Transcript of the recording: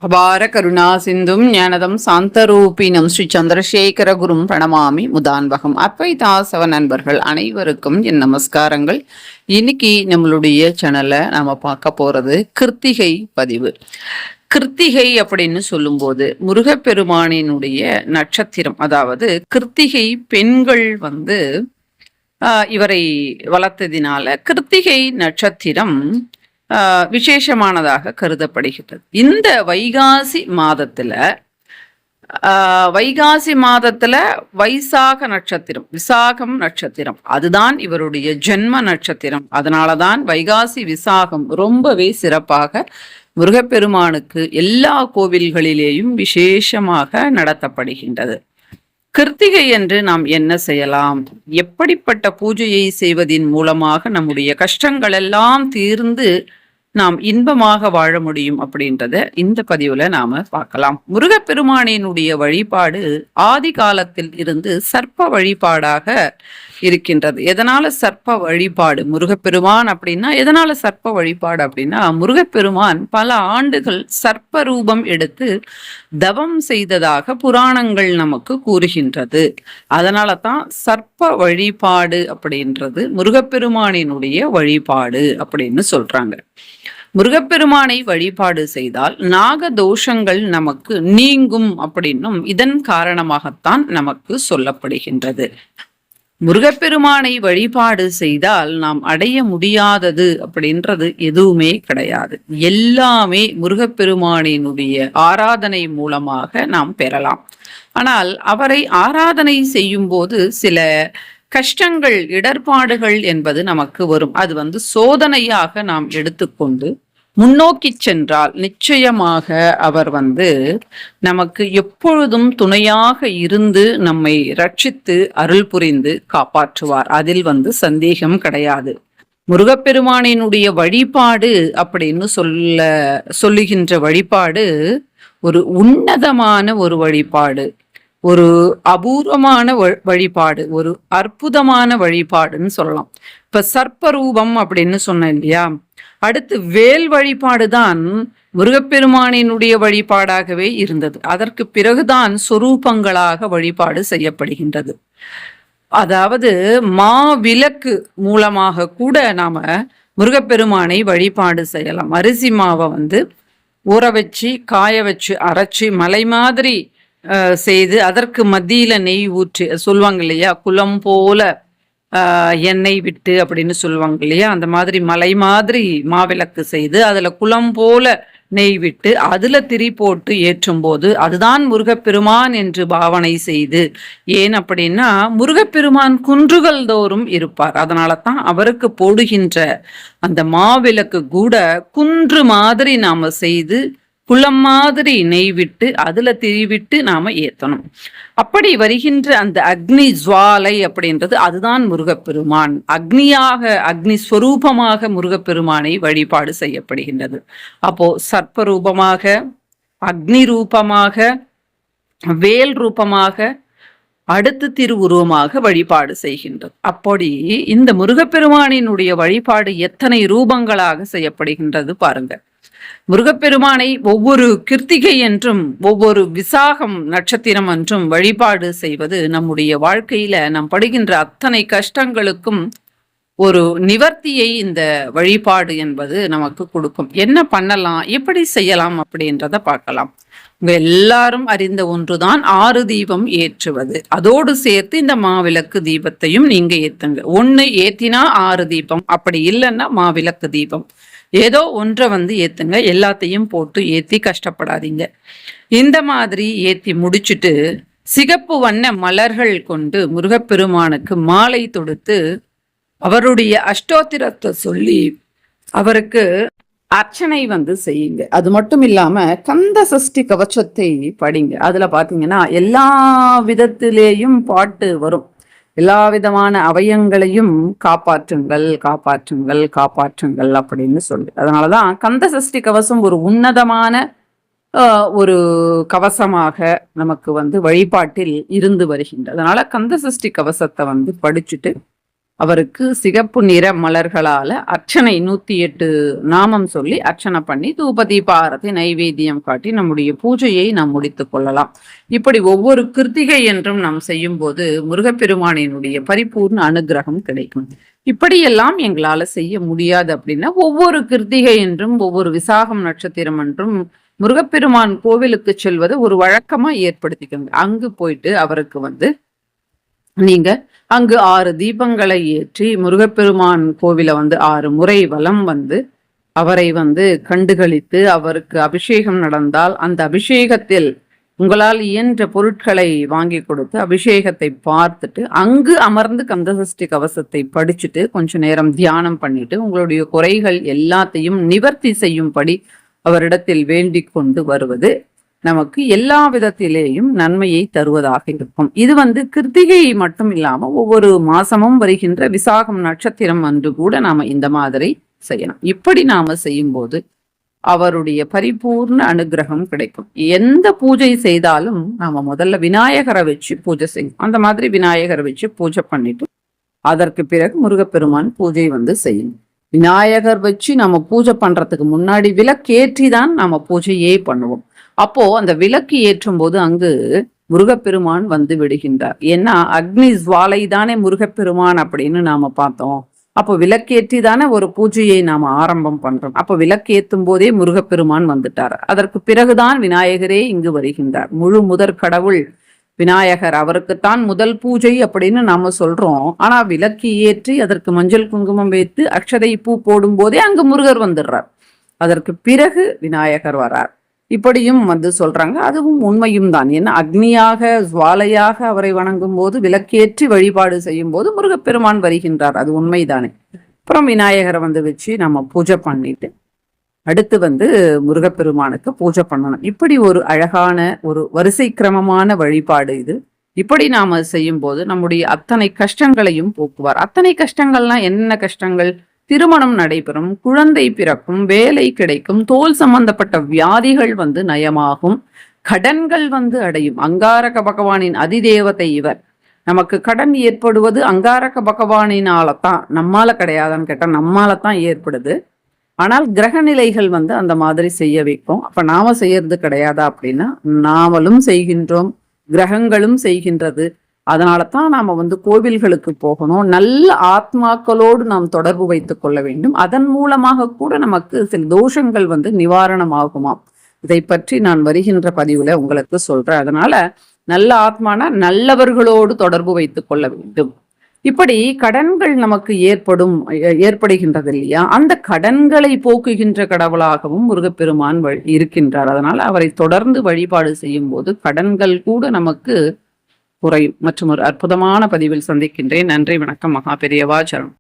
அபார கருணா சிந்தும் ஞானதம் சாந்தரூபினம் ஸ்ரீ சந்திரசேகர குரும் பிரணமாமி முதான்பகம். அத்வைதாசவ நண்பர்கள் அனைவருக்கும் என் நமஸ்காரங்கள். இன்னைக்கு நம்மளுடைய சேனல்ல நாம பார்க்க போறது கிருத்திகை பதிவு. கிருத்திகை அப்படின்னு சொல்லும்போது முருகப்பெருமானினுடைய நட்சத்திரம், அதாவது கிருத்திகை பெண்கள் இவரை வளர்த்ததினால கிருத்திகை நட்சத்திரம் விசேஷமானதாக கருதப்படுகிறது. இந்த வைகாசி மாதத்துல வைசாக நட்சத்திரம், விசாகம் நட்சத்திரம், அதுதான் இவருடைய ஜென்ம நட்சத்திரம். அதனாலதான் வைகாசி விசாகம் ரொம்பவே சிறப்பாக முருகப்பெருமானுக்கு எல்லா கோவில்களிலேயும் விசேஷமாக நடத்தப்படுகின்றது. கிருத்திகை என்று நாம் என்ன செய்யலாம், எப்படிப்பட்ட பூஜையை செய்வதின் மூலமாக நம்முடைய கஷ்டங்கள் எல்லாம் தீர்ந்து நாம் இன்பமாக வாழ முடியும் அப்படின்றத இந்த பதிவுல நாம பார்க்கலாம். முருகப்பெருமானினுடைய வழிபாடு ஆதி காலத்தில் இருந்து சர்ப்ப வழிபாடாக இருக்கின்றது. எதனால சர்ப்ப வழிபாடு முருகப்பெருமான் அப்படின்னா, எதனால சர்ப்ப வழிபாடு அப்படின்னா, முருகப்பெருமான் பல ஆண்டுகள் சர்ப்ப ரூபம் எடுத்து தவம் செய்ததாக புராணங்கள் நமக்கு கூறுகின்றது. அதனால தான் சர்ப்ப வழிபாடு அப்படின்றது முருகப்பெருமானினுடைய வழிபாடு அப்படின்னு சொல்றாங்க. முருகப்பெருமானை வழிபாடு செய்தால் நாக தோஷங்கள் நமக்கு நீங்கும் அப்படின்னும் இதன் காரணமாகத்தான் நமக்கு சொல்லப்படுகின்றது. முருகப்பெருமானை வழிபாடு செய்தால் நாம் அடைய முடியாதது அப்படின்றது எதுவுமே கிடையாது. எல்லாமே முருகப்பெருமானினுடைய ஆராதனை மூலமாக நாம் பெறலாம். ஆனால் அவரை ஆராதனை செய்யும் போது சில கஷ்டங்கள், இடர்பாடுகள் என்பது நமக்கு வரும். அது சோதனையாக நாம் எடுத்துக்கொண்டு முன்னோக்கி சென்றால் நிச்சயமாக அவர் நமக்கு எப்பொழுதும் துணையாக இருந்து நம்மை ரட்சித்து அருள் புரிந்து காப்பாற்றுவார். அதில் சந்தேகம் கிடையாது. முருகப்பெருமானினுடைய வழிபாடு அப்படின்னு சொல்லுகின்ற வழிபாடு ஒரு உன்னதமான ஒரு வழிபாடு, ஒரு அபூர்வமான வழிபாடு, ஒரு அற்புதமான வழிபாடுன்னு சொல்லலாம். இப்ப சர்ப்பரூபம் அப்படின்னு சொன்னேன் இல்லையா, அடுத்து வேல் வழிபாடுதான் முருகப்பெருமானினுடைய வழிபாடாகவே இருந்தது. அதற்கு பிறகுதான் சொரூபங்களாக வழிபாடு செய்யப்படுகின்றது. அதாவது மாவிளக்கு மூலமாக கூட நாம முருகப்பெருமானை வழிபாடு செய்யலாம். அரிசி மாவை ஊற வச்சு காய வச்சு அரைச்சி மலை மாதிரி செய்து அதற்கு மத்தியில நெய் ஊற்றி சொல்லுவாங்க இல்லையா, குலம் போல எண்ணெய் விட்டு அப்படின்னு சொல்லுவாங்க இல்லையா, அந்த மாதிரி மலை மாதிரி மாவிளக்கு செய்து அதுல குலம் போல நெய் விட்டு அதுல திரி போட்டு ஏற்றும் போது அதுதான் முருகப்பெருமான் என்று பாவனை செய்து. ஏன் அப்படின்னா, முருகப்பெருமான் குன்றுகள் தோறும் இருப்பார். அதனால தான் அவருக்கு போடுகின்ற அந்த மாவிளக்கு கூட குன்று மாதிரி நாம செய்து குளம் மாதிரி நெய் விட்டு அதுல திரிவிட்டு நாம ஏத்தணும். அப்படி வருகின்ற அந்த அக்னி ஜுவாலை அப்படின்றது அதுதான் முருகப்பெருமான். அக்னி ஸ்வரூபமாக முருகப்பெருமானை வழிபாடு செய்யப்படுகின்றது. அப்போ சர்ப்ப ரூபமாக, அக்னி ரூபமாக, வேல் ரூபமாக, அடுத்து திருவுருவமாக வழிபாடு செய்கின்றது. அப்படி இந்த முருகப்பெருமானினுடைய வழிபாடு எத்தனை ரூபங்களாக செய்யப்படுகின்றது பாருங்க. முருகப்பெருமானை ஒவ்வொரு கிருத்திகை என்றும் ஒவ்வொரு விசாகம் நட்சத்திரம் என்றும் வழிபாடு செய்வது நம்முடைய வாழ்க்கையில நாம் படுகின்ற அத்தனை கஷ்டங்களுக்கும் ஒரு நிவர்த்தியை இந்த வழிபாடு என்பது நமக்கு கொடுக்கும். என்ன பண்ணலாம், எப்படி செய்யலாம் அப்படின்றத பார்க்கலாம். எல்லாரும் அறிந்த ஒன்றுதான் 6 தீபம் ஏற்றுவது. அதோடு சேர்த்து இந்த மாவிளக்கு தீபத்தையும் நீங்க ஏத்துங்க. 1 ஏத்தினா 6 தீபம், அப்படி இல்லைன்னா மாவிளக்கு தீபம் ஏதோ ஒன்றை ஏத்துங்க. எல்லாத்தையும் போட்டு ஏத்தி கஷ்டப்படாதீங்க. இந்த மாதிரி ஏத்தி முடிச்சுட்டு சிகப்பு வண்ண மலர்கள் கொண்டு முருகப்பெருமானுக்கு மாலை தொடுத்து அவருடைய அஷ்டோத்திரத்தை சொல்லி அவருக்கு அர்ச்சனை செய்யுங்க. அது மட்டும் இல்லாம கந்த சஷ்டி கவச்சத்தை படிங்க. அதுல பாத்தீங்கன்னா எல்லா விதத்திலேயும் பாட்டு வரும். எல்லா விதமான அவயங்களையும் காப்பாற்றுங்கள் காப்பாற்றுங்கள் காப்பாற்றுங்கள் அப்படின்னு சொல்லி. அதனாலதான் கந்த சஷ்டி கவசம் ஒரு உன்னதமான ஒரு கவசமாக நமக்கு வழிபாட்டில் இருந்து வருகின்றது. அதனால கந்த சஷ்டி கவசத்தை படிச்சுட்டு அவருக்கு சிகப்பு நிற மலர்களால அர்ச்சனை 108 நாமம் சொல்லி அர்ச்சனை பண்ணி தூபதீப ஆரத்தி நைவேத்தியம் காட்டி நம்முடைய பூஜையை நாம் முடித்துக் கொள்ளலாம். இப்படி ஒவ்வொரு கிருத்திகை என்றும் நாம் செய்யும் போது முருகப்பெருமானினுடைய பரிபூர்ண அனுகிரகம் கிடைக்கும். இப்படியெல்லாம் எங்களால செய்ய முடியாது அப்படின்னா ஒவ்வொரு கிருத்திகை என்றும் ஒவ்வொரு விசாகம் நட்சத்திரம் என்றும் முருகப்பெருமான் கோவிலுக்கு செல்வது ஒரு வழக்கமா ஏற்படுத்திக்கோங்க. அங்கு போயிட்டு அவருக்கு நீங்க அங்கு 6 தீபங்களை ஏற்றி முருகப்பெருமான் கோவில 6 முறை வலம் அவரை கண்டுகளித்து அவருக்கு அபிஷேகம் நடந்தால் அந்த அபிஷேகத்தில் உங்களால் இயன்ற பொருட்களை வாங்கி கொடுத்து அபிஷேகத்தை பார்த்துட்டு அங்கு அமர்ந்து கந்தசஷ்டி கவசத்தை படிச்சுட்டு கொஞ்ச நேரம் தியானம் பண்ணிட்டு உங்களுடைய குறைகள் எல்லாத்தையும் நிவர்த்தி செய்யும்படி அவரிடத்தில் வேண்டிக் கொண்டு வருவது நமக்கு எல்லா விதத்திலேயும் நன்மையை தருவதாக இருக்கும். இது கிருத்திகை மட்டும் இல்லாம ஒவ்வொரு மாசமும் வருகின்ற விசாகம் நட்சத்திரம் அன்று கூட நாம இந்த மாதிரி செய்யணும். இப்படி நாம செய்யும் போது அவருடைய பரிபூர்ண அனுகிரகம் கிடைக்கும். எந்த பூஜை செய்தாலும் நாம முதல்ல விநாயகரை வச்சு பூஜை செய்யணும். அந்த மாதிரி விநாயகரை வச்சு பூஜை பண்ணிட்டு அதற்கு பிறகு முருகப்பெருமான் பூஜை செய்யணும். விநாயகர் வச்சு நம்ம பூஜை பண்றதுக்கு முன்னாடி விளக்கேற்றி தான் நம்ம பூஜையே பண்ணுவோம். அப்போ அந்த விளக்கு ஏற்றும் போது அங்கு முருகப்பெருமான் விடுகின்றார். ஏன்னா அக்னி ஜுவாலை தானே முருகப்பெருமான் அப்படின்னு நாம பார்த்தோம். அப்போ விளக்கேற்றி தானே ஒரு பூஜையை நாம ஆரம்பம் பண்றோம். அப்போ விளக்கேற்றும் போதே முருகப்பெருமான் வந்துட்டார். அதற்கு பிறகுதான் விநாயகரே இங்கு வருகின்றார். முழு முதற் கடவுள் விநாயகர், அவருக்குத்தான் முதல் பூஜை அப்படின்னு நாம சொல்றோம். ஆனா விளக்கு ஏற்றி அதற்கு மஞ்சள் குங்குமம் வைத்து அக்ஷதை பூ போடும் போதே அங்கு முருகர் வந்துடுறார். அதற்கு பிறகு விநாயகர் வரார். இப்படியும் சொல்றாங்க. அதுவும் உண்மையும் தான். ஏன்னா அக்னியாக ஜுவாலையாக அவரை வணங்கும் போது விளக்கேற்றி வழிபாடு செய்யும் போது முருகப்பெருமான் வருகின்றார். அது உண்மைதானே. அப்புறம் விநாயகரை வச்சு நம்ம பூஜை பண்ணிட்டு அடுத்து முருகப்பெருமானுக்கு பூஜை பண்ணணும். இப்படி ஒரு அழகான ஒரு வரிசை கிரமமான வழிபாடு இது. இப்படி நாம செய்யும் போது நம்முடைய அத்தனை கஷ்டங்களையும் போக்குவார். அத்தனை கஷ்டங்கள்லாம் என்ன கஷ்டங்கள்? திருமணம் நடைபெறும், குழந்தை பிறக்கும், வேலை கிடைக்கும், தோல் சம்பந்தப்பட்ட வியாதிகள் நயமாகும், கடன்கள் அடையும். அங்காரக பகவானின் அதிதேவதை இவர். நமக்கு கடன் ஏற்படுவது அங்காரக பகவானினால தான், நம்மால கிடையாதான்னு கேட்டா நம்மால தான் ஏற்படுது. ஆனால் கிரக நிலைகள் அந்த மாதிரி செய்ய வைக்கும். அப்ப நாம செய்யறது கிடையாதா அப்படின்னா நாமளும் செய்கின்றோம், கிரகங்களும் செய்கின்றது. அதனால தான் நாம கோவில்களுக்கு போகணும். நல்ல ஆத்மாக்களோடு நாம் தொடர்பு வைத்துக் கொள்ள வேண்டும். அதன் மூலமாக கூட நமக்கு சில தோஷங்கள் நிவாரணம் ஆகுமாம். இதை பற்றி நான் வருகின்ற பதிவுல உங்களுக்கு சொல்றேன். அதனால நல்ல ஆத்மானா நல்லவர்களோடு தொடர்பு வைத்துக் கொள்ள வேண்டும். இப்படி கடன்கள் நமக்கு ஏற்படுகின்றது இல்லையா? அந்த கடன்களை போக்குகின்ற கடவுளாகவும் முருகப்பெருமான் இருக்கின்றார். அதனால அவரை தொடர்ந்து வழிபாடு செய்யும் போது கடன்கள் கூட நமக்கு குறையும். மற்றும் ஒரு அற்புதமான பதிவில் சந்திக்கின்றேன். நன்றி, வணக்கம். மகா பெரியவா சரணம்.